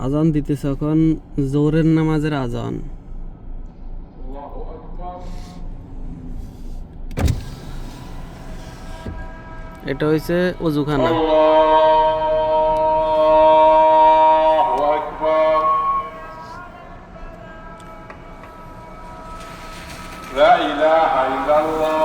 আজান দিতেছে এখন, জোহরের নামাজের আজান। এটা হইছে ওযুখানা। লা ইলাহা ইল্লাল্লাহ।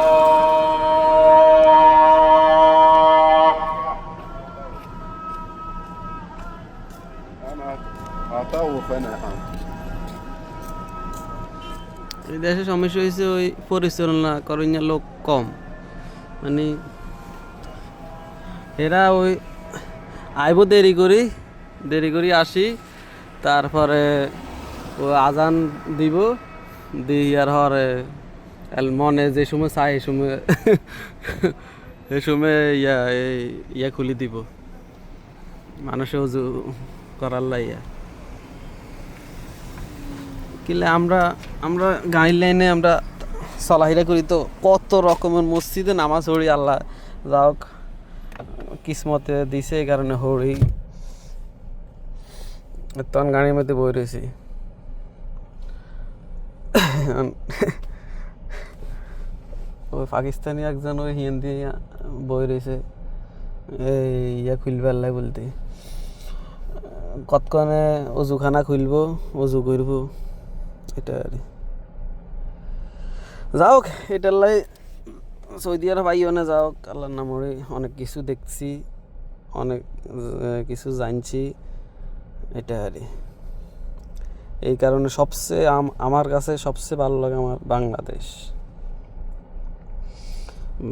এই দেশে সমস্যা হয়েছে ওই পরিচালনা করেন লোক কম, মানে এরা ওই আইব দেরি করি আসি, তারপরে ও আজান দিব, দিয়ার হরে মনে যে সময় চাই এই সময় এই সময় ইয়া খুলি দিব মানুষে উজু করার লাইয়া। কিলে আমরা আমরা গাইডলাইনে আমরা চলাফেরা করি, তো কত রকমের মসজিদে নামাজ পড়ি। আল্লাহ যাওক কিসমতে দিছে, এই কারণে হরি তখন গাড়ির মধ্যে বই রয়েছি। ওই পাকিস্তানি একজন ওই হিন্দি বই রয়েছে, এই ইয়া খুলবে আল্লাহ বলতে, কতক্ষণে অজুখানা খুলবো, অজু করব, এটা আর যাওক। এটার লাই সৌদি আরব আইও না, যাওক আল্লাহর নামে অনেক কিছু দেখছি, অনেক কিছু জানছি, এটা আর এই কারণে সবচেয়ে আমার কাছে সবচেয়ে ভালো লাগে আমার বাংলাদেশ।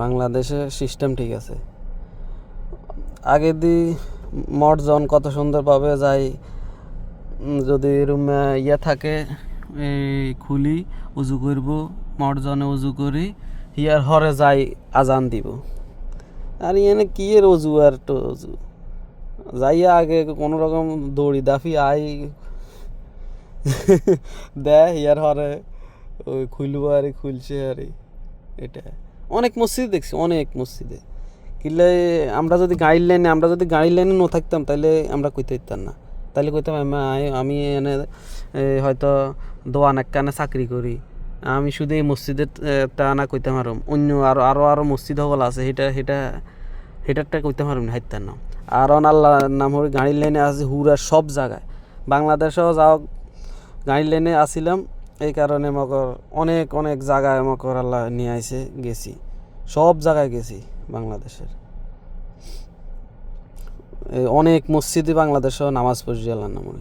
বাংলাদেশের সিস্টেম ঠিক আছে। আগে দি মর্জন কত সুন্দরভাবে যাই, যদি রুমে ইয়ে থাকে এই খুলি উজু করব, মর্জনে উজু করি, ইয়ার হরে যাই আজান দিব। আর এনে কি এর অজু আর তো অজু যাইয়া আগে কোনো রকম দড়ি দাফি আই দেয়, ইয়ার হরে ওই খুলবো আর খুলছে আর এটা। অনেক মসজিদ দেখছি, অনেক মসজিদে কিলে আমরা যদি গাইডলাইনে ন থাকতাম তাহলে আমরা কইতে পারতাম না। তাহলে কইতাম আমি এনে হয়তো দোয়ান একখানে চাকরি করি, আমি শুধু এই মসজিদের টা না কইতে পারম, অন্য আরো মসজিদ হল আছে, সেটারটা কইতে পারম না, হাইতাম না। আর আল্লাহ নাম হয়ে গাইডলাইনে আছে হুরা সব জায়গায়। বাংলাদেশেও যাও গাইডলাইনে আসিলাম, এই কারণে মকর অনেক অনেক জায়গায় মকর আল্লাহ নিয়ে আইসে, গেছি সব জায়গায় গেছি বাংলাদেশের। অনেক মসজিদে বাংলাদেশেও নামাজ পড়ছি আল্লাহর নামে,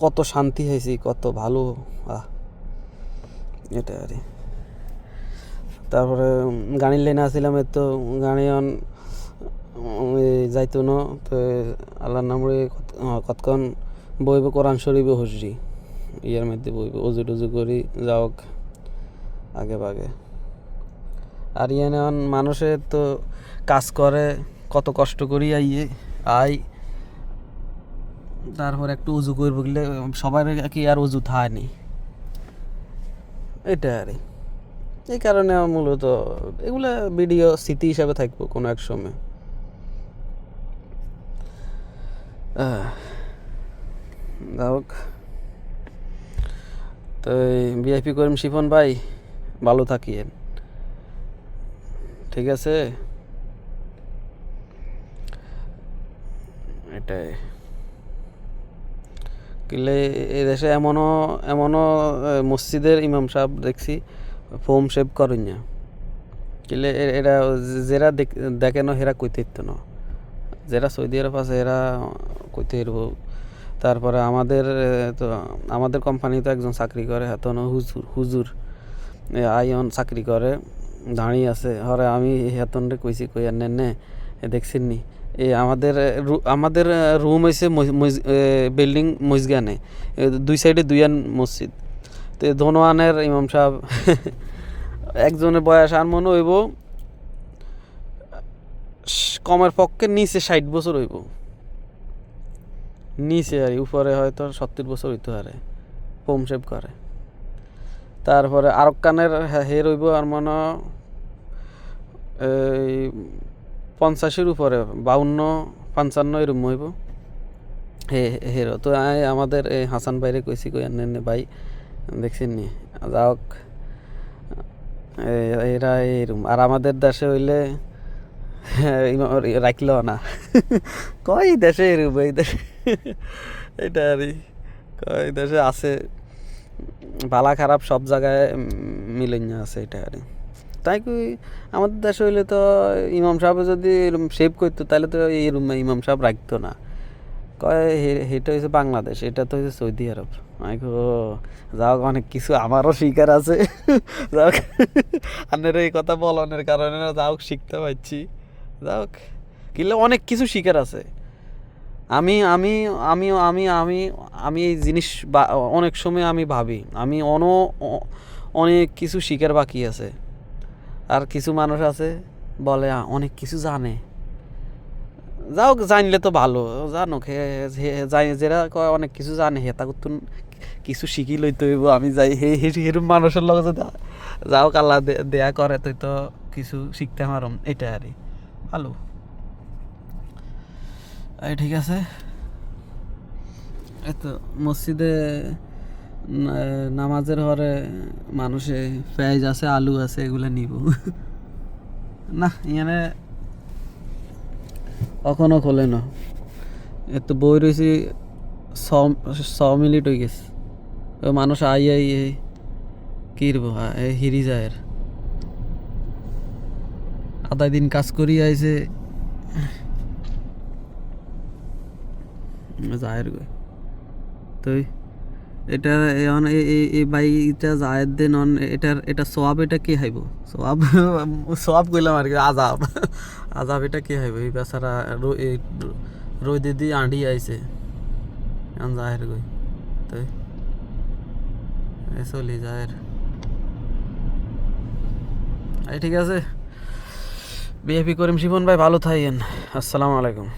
কত শান্তি হয়েছি, কত ভালো এটা আর। তারপরে গাড়ির লাইনে আসছিলাম, তো গাড়ি যাইতো না, তো আল্লাহর নামে কতক্ষণ বইব কোরআন শরীফ হসি, ইয়ার মধ্যে বইব অজু টজু করি যাওক আগে ভাগে। আর ইয়ানে মানুষের তো কাজ করে কত কষ্ট করি তারপর একটু উজু করবো গেলে সবার কি আর উজু থায়নি, এটা আর। এই কারণে মূলত এগুলা ভিডিও স্মৃতি হিসাবে থাকবো কোনো এক সময়। যাওক, তো ভিআইপি করিম শিফন ভাই ভালো থাকিয়েন, ঠিক আছে? এটাই কিলে এদেশে এমনও মসজিদের ইমাম সাহেব দেখছি ফোম শেভ করেন না, কিলে এরা যারা দেখে না হেরা কইতে দিত না, যারা সৌদি আরব আছে এরা কইতে এরব। তারপরে আমাদের কোম্পানিতে একজন চাকরি করে, হাতন হুজুর আইন চাকরি করে, দাঁড়িয়ে আছে হরে। আমি হাতনরে কইছি, কই আর নে দেখছেন নি, এই আমাদের রুম হয়েছে বিল্ডিং মসজিদে, দুই সাইডে দুইয়ান মসজিদ। তো ধনোয়ানের ইমাম সাহেব একজনের বয়স আর মনে হইব কমের পক্ষে নিচে 60 বছর হইব, নিচে আর উপরে হয়তো 70 বছর হইতে পারে, হোম শেভ করে। তারপরে আরব কানের হে রইব আর মনে 50-এর উপরে 52-55 এরম হইব হেরো তো আমাদের এই হাসান ভাইরে কইছি কই আনে ভাই দেখছেন নি যাওক এরা এরম আর আমাদের দেশে হইলে রাখল না কয় দেশে এরম এই দেশে এটা আর কয় দেশে আছে ভালা খারাপ সব জায়গায় মিলেন আছে এটা আর তাই কই আমাদের দেশে হইলে তো ইমাম সাহেব যদি এরম সেভ করতো তাহলে তো এরম ইমাম সাহেব রাখতো না কয় এটা হচ্ছে বাংলাদেশ এটা তো হচ্ছে সৌদি আরব আমি যাও অনেক কিছু আমারও শিকার আছে যাও আনের এই কথা বলানোর কারণে যাও শিখতে পারছি যাও কিনলে অনেক কিছু শিকার আছে আমি আমি আমি আমি আমি আমি এই জিনিস অনেক সময় আমি ভাবি আমি অনেক কিছু শিকার বাকি আছে আর কিছু মানুষ আছে বলে অনেক কিছু জানে যাও জানলে তো ভালো জানো যেরা কয় অনেক কিছু জানে হে তা তুন কিছু শিখি লইতে হইব আমি যাই হেরম মানুষের লগে যদি যাও কাল্লা দেয়া করে তুই তো কিছু শিখতে পারম এটা আরই ভালো এই ঠিক আছে এই তো মসজিদে নামাজের হরে মানুষে পেঁয়াজ আছে আলু আছে এগুলো নিব না এখানে কখনো খোলে না এত বই রয়েছি 100 মিনিট হয়ে গেছে মানুষ আই কিরব হিরি যায় আধা দিন কাজ করি আইছে জায়ের গো তো এটা এই বাইটা জায়ের দেন এটা সোয়াব এটা কে হাইব সোয়াব কইলাম আর কি আজাব আজাব এটা কে হাইব এই বেচারা রোদে দিয়ে আঁটি আইছে এখন জায়ের গই তো চলি জায়ের এই ঠিক আছে বিএপি করিম শিবন ভাই ভালো থাকেন আসসালামু আলাইকুম